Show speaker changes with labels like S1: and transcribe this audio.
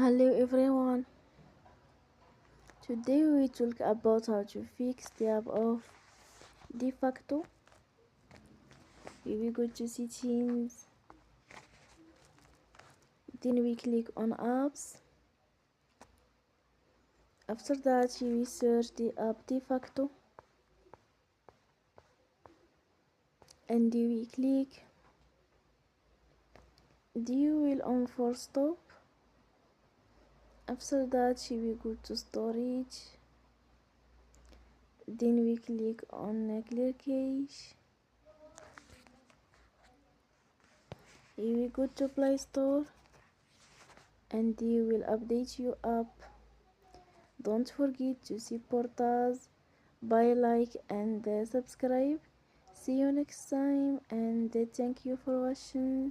S1: Hello everyone, today we talk about how to fix the app of DeFacto. We will go to settings, then we click on apps. After that we search the app DeFacto and we click the wheel on for stop. After that we go to storage, then we click on clear cache. We go to Play Store and they will update your app. Don't forget to support us by like and subscribe. See you next time and thank you for watching.